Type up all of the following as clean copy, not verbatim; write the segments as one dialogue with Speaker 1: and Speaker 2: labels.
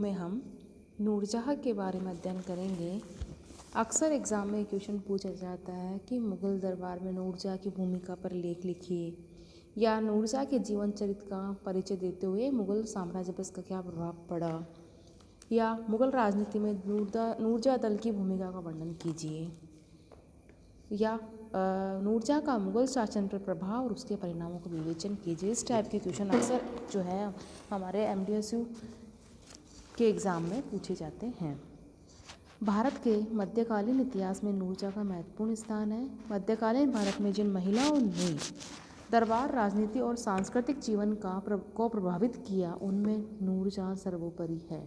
Speaker 1: में हम नूरजहाँ के बारे में अध्ययन करेंगे। अक्सर एग्ज़ाम में क्वेश्चन पूछा जाता है कि मुग़ल दरबार में नूरजहाँ की भूमिका पर लेख लिखिए, या नूरजहाँ के जीवन चरित्र का परिचय देते हुए मुग़ल साम्राज्य पर इसका क्या प्रभाव पड़ा, या मुग़ल राजनीति में नूरजहाँ दल की भूमिका का वर्णन कीजिए, या नूरजहाँ का मुग़ल शासन पर प्रभाव और उसके परिणामों का विवेचन कीजिए। इस टाइप के क्वेश्चन अक्सर जो है हमारे MDSU के एग्ज़ाम में पूछे जाते हैं। भारत के मध्यकालीन इतिहास में नूरजहाँ का महत्वपूर्ण स्थान है। मध्यकालीन भारत में जिन महिलाओं ने दरबार राजनीति और सांस्कृतिक जीवन को प्रभावित किया, उनमें नूरजहाँ सर्वोपरि है।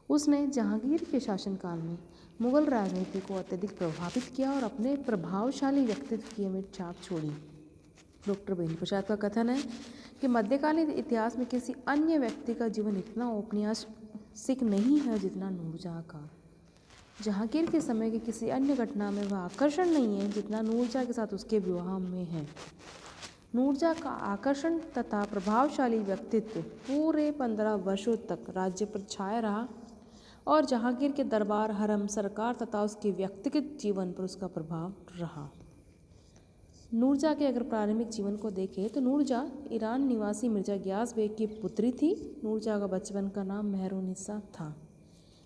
Speaker 1: उसने जहांगीर के शासनकाल में मुग़ल राजनीति को अत्यधिक प्रभावित किया और अपने प्रभावशाली व्यक्तित्व की अमिट छाप छोड़ी। डॉक्टर बेनी प्रसाद का कथन है कि मध्यकालीन इतिहास में किसी अन्य व्यक्ति का जीवन इतना औपन्यासिक नहीं है जितना नूरजहाँ का। जहांगीर के समय की किसी अन्य घटना में वह आकर्षण नहीं है जितना नूरजहाँ के साथ उसके विवाह में है। नूरजहाँ का आकर्षण तथा प्रभावशाली व्यक्तित्व पूरे 15 वर्षों तक राज्य पर छाया रहा और जहांगीर के दरबार, हरम, सरकार तथा उसके व्यक्तिगत जीवन पर उसका प्रभाव रहा। नूरजहाँ के अगर प्रारंभिक जीवन को देखें तो नूरजहाँ ईरान निवासी मिर्जा गियास बेग की पुत्री थी। नूरजहाँ का बचपन का नाम मेहरुन्निसा था।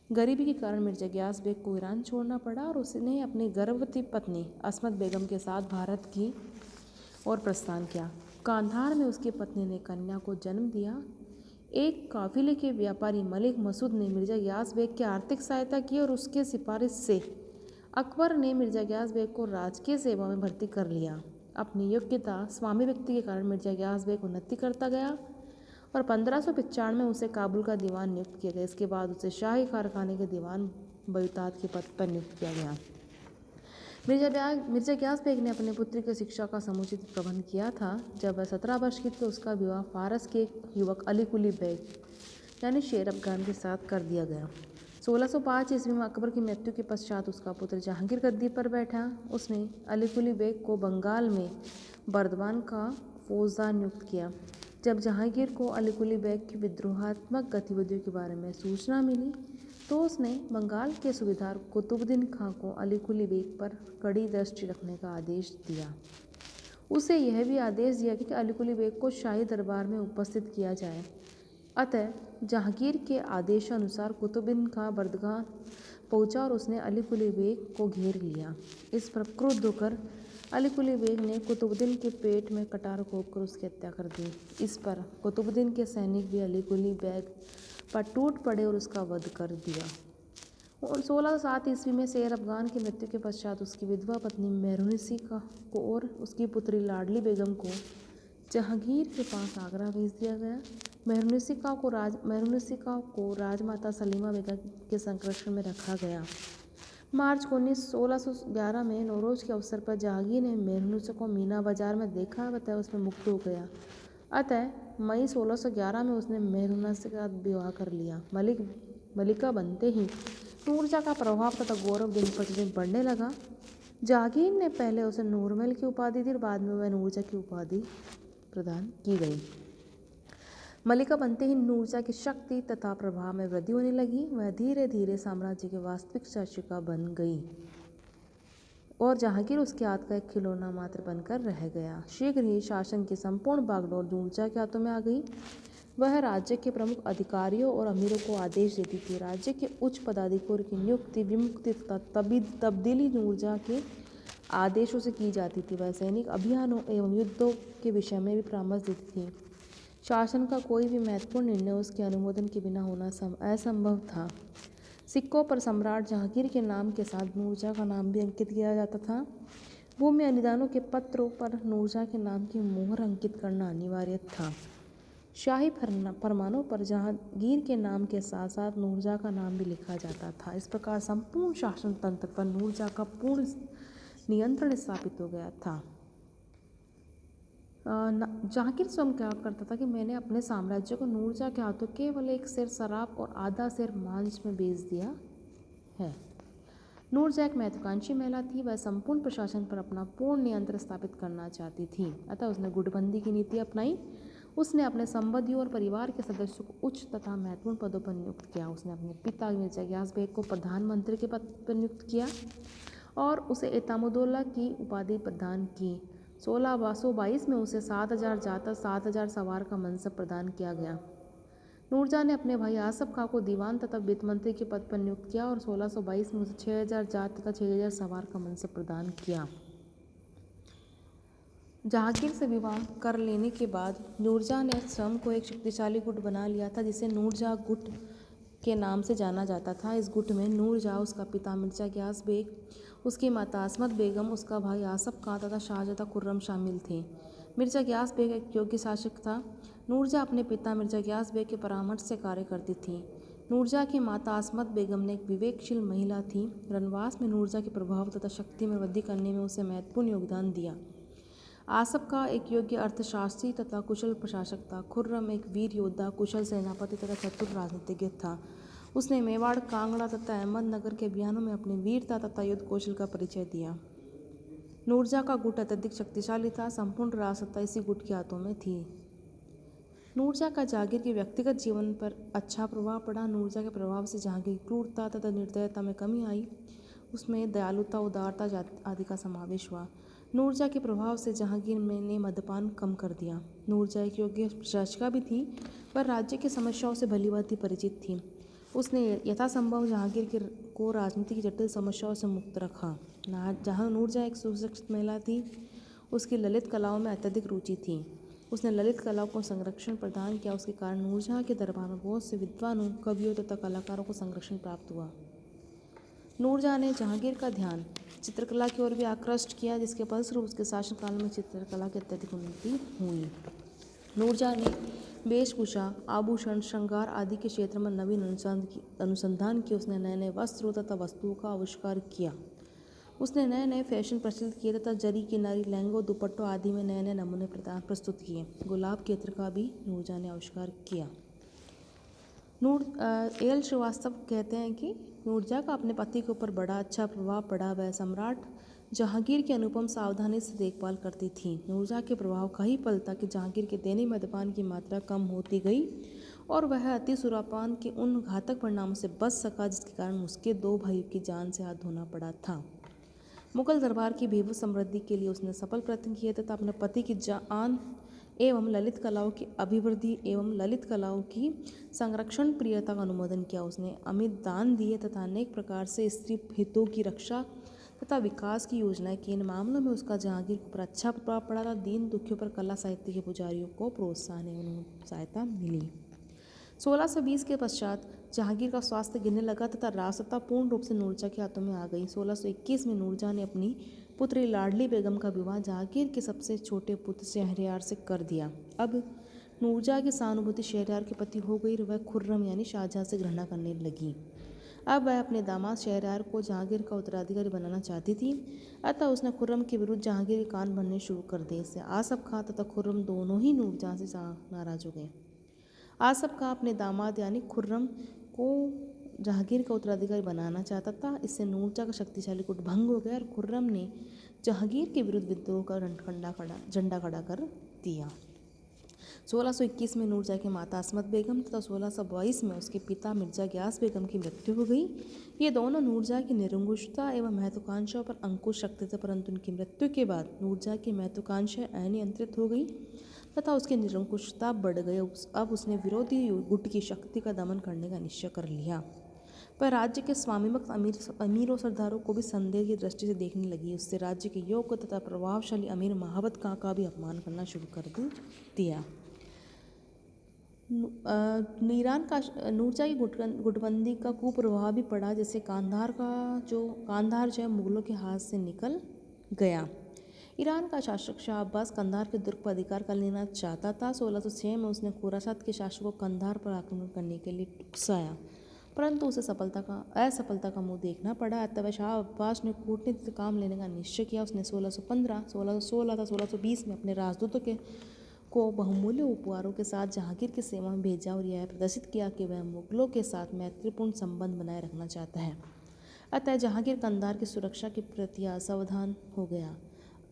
Speaker 1: गरीबी के कारण मिर्जा गियास बेग को ईरान छोड़ना पड़ा और उसने अपनी गर्भवती पत्नी अस्मत बेगम के साथ भारत की ओर प्रस्थान किया। कांधार में उसकी पत्नी ने कन्या को जन्म दिया। एक काफिले के व्यापारी मलिक मसूद ने मिर्जा गियास बेग की आर्थिक सहायता की और उसके सिफारिश से अकबर ने मिर्जा गियास बेग को राजकीय सेवा में भर्ती कर लिया। अपनी योग्यता, स्वामी व्यक्ति के कारण मिर्जा गियास बेग उन्नति करता गया और 1595 में उसे काबुल का दीवान नियुक्त किया गया। इसके बाद उसे शाही कारखाने के दीवान बयूतात के पद पर नियुक्त किया गया। मिर्जा गियास बेग ने अपने पुत्र की शिक्षा का समुचित प्रबंध किया था। जब वह 17 वर्ष की थी तो उसका विवाह फारस के युवक अली कुली बेग यानी शेर अफगान के साथ कर दिया गया। 1605 ईस्वी में अकबर की मृत्यु के पश्चात उसका पुत्र जहांगीर गद्दी पर बैठा। उसने अली कुली बेग को बंगाल में बर्दवान का फौजदार नियुक्त किया। जब जहांगीर को अली कुली बेग की विद्रोहात्मक गतिविधियों के बारे में सूचना मिली तो उसने बंगाल के सूबेदार कुतुबुद्दीन खां को अली कुली बेग पर कड़ी दृष्टि रखने का आदेश दिया। उसे यह भी आदेश दिया कि अली कुली बेग को शाही दरबार में उपस्थित किया जाए। अतः जहांगीर के आदेशानुसार कुतुबुद्दीन खां बर्दगाह पहुंचा और उसने अली कुली बेग को घेर लिया। इस पर क्रुद्ध होकर अली कुली बेग ने कुतुबुद्दीन के पेट में कटार घोंपकर उसकी हत्या कर दी। इस पर कुतुबुद्दीन के सैनिक भी अली कुली बेग पर टूट पड़े और उसका वध कर दिया। और 1607 ईस्वी में शेर अफगान की मृत्यु के पश्चात उसकी विधवा पत्नी मेहरुन्निसा को और उसकी पुत्री लाडली बेगम को जहांगीर के पास आगरा भेज दिया गया। मेहरुन्निसा को राजमाता सलीमा बेगम के संरक्षण में रखा गया। मार्च 1611 में नौरोज के अवसर पर जहांगीर ने मेहरुन्निसा को मीना बाजार में देखा, बताया उसमें मुक्त हो गया। अतः मई 1611 में उसने मेहरुन्निसा के साथ विवाह कर लिया। मलिका बनते ही नूरजहाँ का प्रभाव तथा गौरव दिन प्रतिदिन बढ़ने लगा। जहांगीर ने पहले उसे नूरमहल की उपाधि दी और बाद में वह नूरजहाँ की उपाधि प्रदान की गई। मलिका बनते ही नूरजहाँ की शक्ति तथा प्रभाव में वृद्धि होने लगी। वह धीरे धीरे साम्राज्य की वास्तविक शासिका बन गई और जहांगीर उसके हाथ का एक खिलौना मात्र बनकर रह गया। शीघ्र ही शासन की संपूर्ण बागडोर नूरजहाँ के हाथों में आ गई। वह राज्य के प्रमुख अधिकारियों और अमीरों को आदेश देती थी। राज्य के उच्च पदाधिकारियों की नियुक्ति, विमुक्ति तथा तब्दीली नूरजहाँ के आदेशों से की जाती थी। वह सैनिक अभियानों एवं युद्धों के विषय में भी परामर्श देती थी। शासन का कोई भी महत्वपूर्ण निर्णय उसके अनुमोदन के बिना होना असंभव था। सिक्कों पर सम्राट जहांगीर के नाम के साथ नूरजहाँ का नाम भी अंकित किया जाता था। भूमि अनुदानों के पत्रों पर नूरजहाँ के नाम की मोहर अंकित करना अनिवार्य था। शाही फरमानों पर जहांगीर के नाम के साथ साथ नूरजहाँ का नाम भी लिखा जाता था। इस प्रकार संपूर्ण शासन तंत्र पर नूरजहाँ का पूर्ण नियंत्रण स्थापित हो गया था। जहांगीर स्वयं क्या करता था कि मैंने अपने साम्राज्य को नूरजहाँ के हाथों केवल एक सेर शराब और आधा सेर मांस में बेच दिया है। नूरजहाँ एक महत्वाकांक्षी महिला थी। वह संपूर्ण प्रशासन पर अपना पूर्ण नियंत्रण स्थापित करना चाहती थी। अतः उसने गुटबंदी की नीति अपनाई उसने अपने संबंधियों और परिवार के सदस्यों को उच्च तथा महत्वपूर्ण पदों पर नियुक्त किया। उसने अपने पिता मिर्जा गियास बेग को प्रधानमंत्री के पद पर नियुक्त किया और उसे एतामुद्दौला की उपाधि प्रदान की। 1622 में उसे 7,000 जाता 7,000 सवार का मनसब प्रदान किया गया। नूरजहाँ ने अपने भाई आसफ खां को दीवान तथा वित्त मंत्री के पद पर नियुक्त किया और 1622 में उसे 6,000 जात तथा 6,000 सवार का मनसब प्रदान किया। जहांगीर से विवाह कर लेने के बाद नूरजहाँ ने स्वयं को एक शक्तिशाली गुट बना लिया था जिसे नूरजहाँ गुट के नाम से जाना जाता था। इस गुट में नूरजहाँ, उसका पिता मिर्जा गियास बेग, उसकी माता असमत बेगम, उसका भाई आसफ खां तथा शाहज़ादा खुर्रम शामिल थे। मिर्जा गियास बेग एक योग्य शासक था। नूरजहाँ अपने पिता मिर्जा गियास बेग के परामर्श से कार्य करती थी। नूरजहाँ की माता असमत बेगम ने एक विवेकशील महिला थी। वनवास में नूरजहाँ के प्रभाव तथा शक्ति में वृद्धि करने में उसे महत्वपूर्ण योगदान दिया। आसफ खां एक योग्य अर्थशास्त्री तथा कुशल प्रशासक था। खुर्रम एक वीर योद्धा, कुशल सेनापति तथा चतुर राजनीतिज्ञ था। उसने मेवाड़, कांगड़ा तथा अहमदनगर के अभियानों में अपनी वीरता तथा युद्ध कौशल का परिचय दिया। नूरजहाँ का गुट अत्यधिक शक्तिशाली था। संपूर्ण राजसत्ता इसी गुट के हाथों में थी। नूरजहाँ का जहांगीर के व्यक्तिगत जीवन पर अच्छा प्रभाव पड़ा। नूरजहाँ के प्रभाव से जहांगीर की क्रूरता तथा निर्दयता में कमी आई। उसमें दयालुता, उदारता आदि का समावेश हुआ। नूरजहाँ के प्रभाव से जहांगीर ने मद्यपान कम कर दिया। नूरजहाँ एक योग्य प्रशासिका भी थी, पर राज्य की समस्याओं से भलीभांति परिचित थी। उसने यथासंभव जहांगीर को राजनीति की जटिल समस्याओं से मुक्त रखा। जहाँ नूरजहाँ एक सुशिक्षित महिला थी, उसकी ललित कलाओं में अत्यधिक रुचि थी। उसने ललित कलाओं को संरक्षण प्रदान किया। उसके कारण नूरजहाँ के दरबार में बहुत से विद्वानों, कवियों तथा कलाकारों को संरक्षण प्राप्त हुआ। नूरजहाँ ने जहांगीर का ध्यान चित्रकला की ओर भी आकृष्ट किया, जिसके फलस्वरूप उसके शासनकाल में चित्रकला की अत्यधिक उन्नति हुई। नूरजहाँ ने वेशभूषा, आभूषण, श्रृंगार आदि के क्षेत्र में नवीन अनुसंधान किए। उसने नए नए वस्त्रों तथा वस्तुओं का आविष्कार किया। उसने नए नए फैशन प्रचलित किए तथा जरी, किनारी, लहंगों, दुपट्टों आदि में नए नए नमूने प्रस्तुत किए। गुलाब के इत्र का भी नूरजहाँ ने आविष्कार किया। एल श्रीवास्तव कहते हैं कि नूरजहाँ का अपने पति के ऊपर बड़ा अच्छा प्रभाव पड़ा। वह सम्राट जहांगीर की अनुपम सावधानी से देखभाल करती थी। नूरजहाँ के प्रभाव का ही फल था कि जहांगीर के दैनिक मद्यपान की मात्रा कम होती गई और वह अति सुरापान के उन घातक परिणामों से बच सका जिसके कारण उसके 2 भाइयों की जान से हाथ धोना पड़ा था। मुगल दरबार की भीभत्स समृद्धि के लिए उसने सफल प्रयत्न किए तथा अपने पति की जान एवं ललित कलाओं की अभिवृद्धि एवं ललित कलाओं की संरक्षण प्रियता का अनुमोदन किया। उसने अमित दान दिए तथा अनेक प्रकार से स्त्री हितों की रक्षा तथा विकास की योजनाएं की। इन मामलों में उसका जहांगीर पर अच्छा प्रभाव पड़ा था। दीन दुखियों पर कला साहित्य के पुजारियों को प्रोत्साहन एवं सहायता मिली। 1620 के पश्चात जहांगीर का स्वास्थ्य गिरने लगा तथा राजसत्ता पूर्ण रूप से नूरजहाँ के हाथों में आ गई। 1621 में नूरजहाँ ने अपनी पुत्री लाडली बेगम का विवाह जहांगीर के सबसे छोटे पुत्र शहरयार से कर दिया। अब नूरजहाँ की सहानुभूति शहरयार के प्रति हो गई और वह खुर्रम यानी शाहजहाँ से घृणा करने लगी। अब वह अपने दामाद शहरयार को जहांगीर का उत्तराधिकारी बनाना चाहती थी। अतः उसने खुर्रम के विरुद्ध जहांगीर के कान भरने शुरू कर दिए। इससे आसफ खां तथा खुर्रम दोनों ही नूरजहाँ से नाराज हो गए। आसफ खां अपने दामाद यानी खुर्रम को जहांगीर का उत्तराधिकारी बनाना चाहता था। इससे नूरजहाँ का शक्तिशाली गुट भंग हो गया और खुर्रम ने जहांगीर के विरुद्ध विद्रोह का झंडा खड़ा कर दिया। 1621 में नूरजहाँ की माता असमत बेगम तथा 1622 में उसके पिता मिर्जा गियास बेगम की मृत्यु हो गई। ये दोनों नूरजहाँ की निरंकुशता एवं महत्वाकांक्षा पर अंकुश रखते थे, परंतु उनकी मृत्यु के बाद नूरजहाँ की महत्वाकांक्षा अनियंत्रित हो गई तथा उसकी निरंकुशता बढ़ गई। अब उसने विरोधी गुट की शक्ति का दमन करने का निश्चय कर लिया। पर राज्य के स्वामिभक्त अमीरों सरदारों को भी संदेह की दृष्टि से देखने लगी। उससे राज्य के योग्य तथा प्रभावशाली अमीर महाबत खां का भी अपमान करना शुरू कर दिया। नूरजहाँ की गुटबंदी का कुप्रभाव भी पड़ा, जिससे कांधार जो है मुगलों के हाथ से निकल गया। ईरान का शासक शाह अब्बास कंधार के दुर्ग पर अधिकार कर लेना चाहता था। 1606 में उसने खुरासात के शासक को कंधार पर आक्रमण करने के लिए उकसाया, परंतु उसे असफलता का मुंह देखना पड़ा। अतः शाह अब्बास ने कूटनीतिक काम लेने का निश्चय किया। उसने 1615, 1616 तथा 1620 में अपने राजदूतों को बहुमूल्य उपहारों के साथ जहांगीर की सेवा में भेजा और यह प्रदर्शित किया कि वह मुगलों के साथ मैत्रीपूर्ण संबंध बनाए रखना चाहता है। अतः जहांगीर कंधार की सुरक्षा के प्रति असावधान हो गया।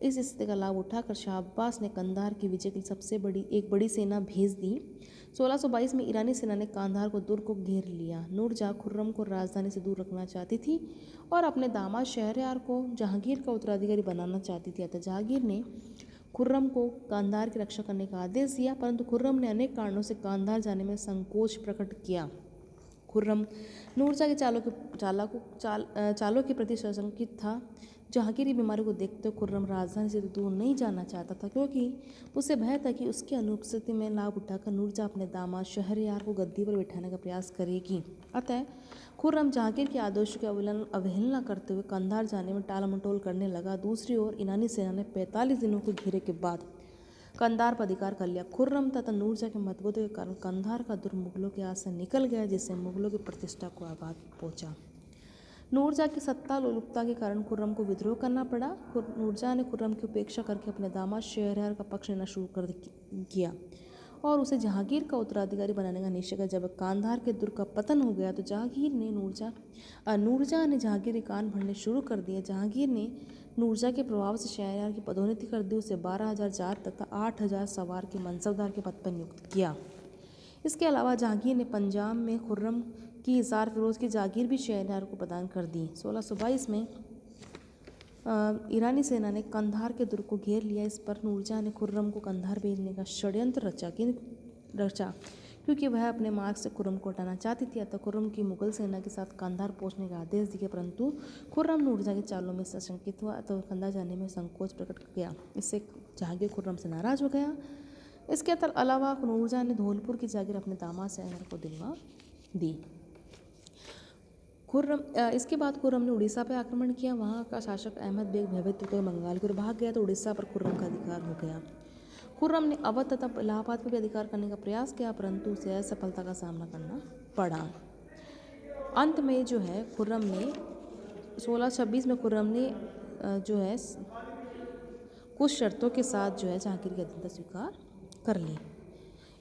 Speaker 1: इस स्थिति का लाभ उठाकर शाह अब्बास ने कंधार की विजय के लिए एक बड़ी सेना भेज दी। 1622 में ईरानी सेना ने कंधार को दुर्ग को घेर लिया। नूरजहाँ खुर्रम को राजधानी से दूर रखना चाहती थी और अपने दामाद शहरयार को जहांगीर का उत्तराधिकारी बनाना चाहती थी। अतः जहांगीर ने खुर्रम को कांधार की रक्षा करने का आदेश दिया, परंतु खुर्रम ने अनेक कारणों से कांधार जाने में संकोच प्रकट किया। खुर्रम नूरजहाँ के चालों के प्रति सशंकित था। जहांगीर की बीमारी को देखते हुए खुर्रम राजधानी से दूर नहीं जाना चाहता था, क्योंकि उसे भय था कि उसकी अनुपस्थिति में लाभ उठाकर नूरजहाँ अपने दामाद शहरयार को गद्दी पर बिठाने का प्रयास करेगी। अतः खुर्रम जहांगीर के आदेशों की अवहेलना करते हुए कंधार जाने में टालमटोल करने लगा। दूसरी ओर ईरानी सेना ने 45 दिनों के घेरे के बाद कंधार पर अधिकार कर लिया। खुर्रम तथा नूरजहाँ के मतभेदों के कारण कंधार का दुर्ग मुगलों के हाथ से निकल गया, जिससे मुगलों की प्रतिष्ठा को आघात पहुंचा। नूरजहाँ की सत्ता लोलुपता के कारण खुर्रम को विद्रोह करना पड़ा। नूरजहाँ ने खुर्रम की उपेक्षा करके अपने दामाद शहरयार का पक्ष लेना शुरू कर किया और उसे जहांगीर का उत्तराधिकारी बनाने का निश्चय किया। जब कांधार के दुर्ग का पतन हो गया तो नूरजहाँ ने जहांगीर के कान भरने शुरू कर दिए। जहांगीर ने नूरजहाँ के प्रभाव से शहरयार की पदोन्नति कर दी। उसे 12,000 जाट तथा 8,000 सवार के मनसबदार के पद पर नियुक्त किया। इसके अलावा जहांगीर ने पंजाब में खुर्रम की हिसार फिरोज की जागीर भी शहरयार को प्रदान कर दी। 1622 में ईरानी सेना ने कंधार के दुर्ग को घेर लिया। इस पर नूरजहाँ ने खुर्रम को कंधार भेजने का षड्यंत्र रचा क्योंकि वह अपने मार्ग से खुर्रम को हटाना चाहती थी। अतः खुर्रम की मुगल सेना के साथ कंधार पहुंचने का आदेश दिया, परंतु खुर्रम नूरजहाँ की चालों में सशंकित हुआ तो कंधार जाने में संकोच प्रकट किया। इससे जहांगीर खुर्रम से नाराज हो गया। इसके अलावा नूरजहाँ ने धौलपुर की जागीर अपने दामाद शहरयार को दिलवा दी। इसके बाद खुर्रम ने उड़ीसा पर आक्रमण किया। वहाँ का शासक अहमद बेग भयभीत होकर बंगाल की ओर भाग गया तो उड़ीसा पर खुर्रम का अधिकार हो गया। खुर्रम ने अवध तथा इलाहाबाद पर भी अधिकार करने का प्रयास किया, परंतु उसे असफलता का सामना करना पड़ा। अंत में जो है खुर्रम ने 1626 में खुर्रम ने जो है कुछ शर्तों के साथ जो है जहांगीर की अधीनता स्वीकार कर ली।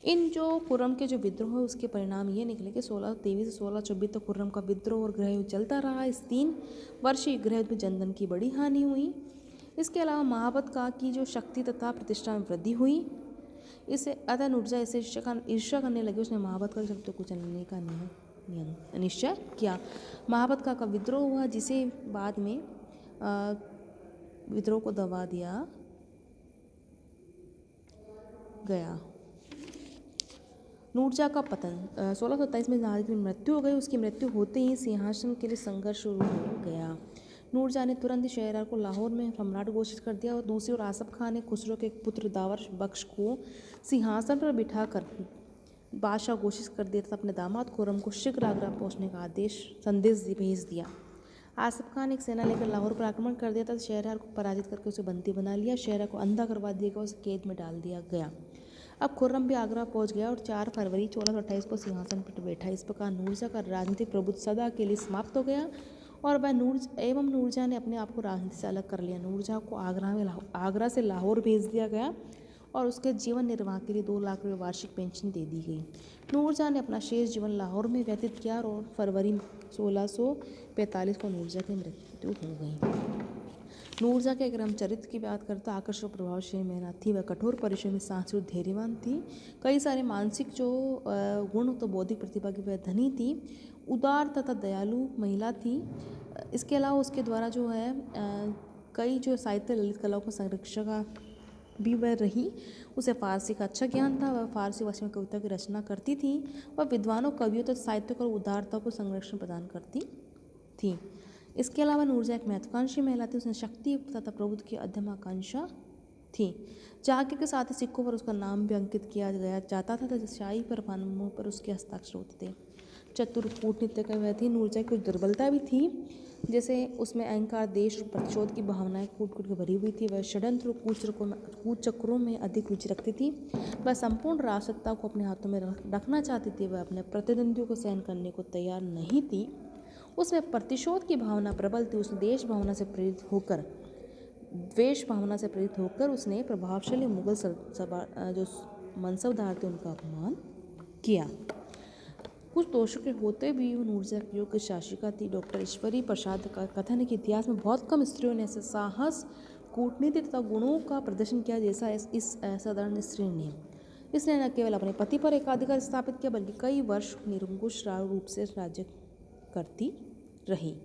Speaker 1: इन जो खुर्रम के जो विद्रोह है उसके परिणाम ये निकले कि 1623 से 1624 तक खुर्रम का विद्रोह और गृह युद्ध चलता रहा। इस 3 वर्षीय गृह युद्ध में जनधन की बड़ी हानि हुई। इसके अलावा महाबत का की जो शक्ति तथा प्रतिष्ठा में वृद्धि हुई। इसे अतः नूरजहाँ इसे ईर्ष्या करने लगे। उसने महाबत का शब्द को चलने का निश्चय किया। महाबत का विद्रोह हुआ, जिसे बाद में विद्रोह को दबा दिया गया। नूरजहाँ का पतन 1627 में जहांगीर की मृत्यु हो गई। उसकी मृत्यु होते ही सिंहासन के लिए संघर्ष शुरू हो गया। नूरजहाँ ने तुरंत ही शहरयार को लाहौर में सम्राट घोषित कर दिया और दूसरी ओर आसफ खान ने खुसरो के एक पुत्र दावर बख्श को सिंहासन पर बिठाकर बादशाह घोषित कर दिया तथा अपने दामाद खुर्रम को शीघ्र आगरा पहुंचने का संदेश भेज दिया। आसफ खान एक सेना लेकर लाहौर पर आक्रमण कर दिया था। शहरयार को पराजित करके उसे बंदी बना लिया। शहरयार को अंधा करवा दिया गया, उसे कैद में डाल दिया गया। अब खुर्रम भी आगरा पहुंच गया और 4 फरवरी 1628 को सिंहासन पर बैठा। इस प्रकार नूरजहाँ का राजनीतिक प्रभुत्व सदा के लिए समाप्त हो गया और वह नूरजहाँ ने अपने आप को राजनीति से अलग कर लिया। नूरजहाँ को आगरा से लाहौर भेज दिया गया और उसके जीवन निर्वाह के लिए 2 लाख रुपये वार्षिक पेंशन दे दी गई। नूरजहाँ ने अपना शेष जीवन लाहौर में व्यतीत किया और फरवरी 1645 को नूरजहाँ की मृत्यु हो गई। नूरजहाँ के अगर हम चरित्र की बात करते हैं, आकर्षक प्रभावशाली मेहनत थी। वह कठोर परिश्रम में सांस्कृतिक धैर्यवान थी। कई सारे मानसिक जो गुण तो बौद्धिक प्रतिभा की वह धनी थी। उदार तथा दयालु महिला थी। इसके अलावा उसके द्वारा जो है कई जो साहित्य ललित कलाओं का संरक्षक भी वह रही। उसे फारसी का अच्छा ज्ञान था। वह फारसी भाषा में कविता की रचना करती थी। वह विद्वानों, कवियों तथा साहित्यिक और उदारता को संरक्षण प्रदान करती थी। इसके अलावा नूरजहाँ एक महत्वाकांक्षी महिला थी। उसने शक्ति तथा प्रभुत्व की अध्यम आकांक्षा थी। जहांगीर के साथ ही सिक्कों पर उसका नाम भी अंकित किया जाता था तथा शाही फरमानों पर उसके हस्ताक्षर होते थे। चतुर कूटनीतिक का वह थी। नूरजहाँ की कुछ दुर्बलता भी थी, जैसे उसमें अहंकार, देश और प्रतिशोध की भावनाएं कूट के भरी हुई थी। वह षड्यंत्र कूचक्रों में अधिक रुचि रखती थी। वह संपूर्ण राजसत्ता को अपने हाथों में रखना चाहती थी। वह अपने प्रतिद्वंदियों को सहन करने को तैयार नहीं थी। उसमें प्रतिशोध की भावना प्रबल थी। उसने द्वेष भावना से प्रेरित होकर उसने प्रभावशाली मुगल जो मनसबदार थे उनका अपमान किया। कुछ दोषों के होते भी वो नूरजहाँ की योग्य शासिका थी। डॉक्टर ईश्वरी प्रसाद का कथन है कि इतिहास में बहुत कम स्त्रियों ने ऐसे साहस, कूटनीति तथा गुणों का प्रदर्शन किया, जैसा इस असाधारण स्त्री ने। इसने न केवल अपने पति पर एकाधिकार स्थापित किया बल्कि कई वर्ष निरंकुश रूप से राज्य करती रही।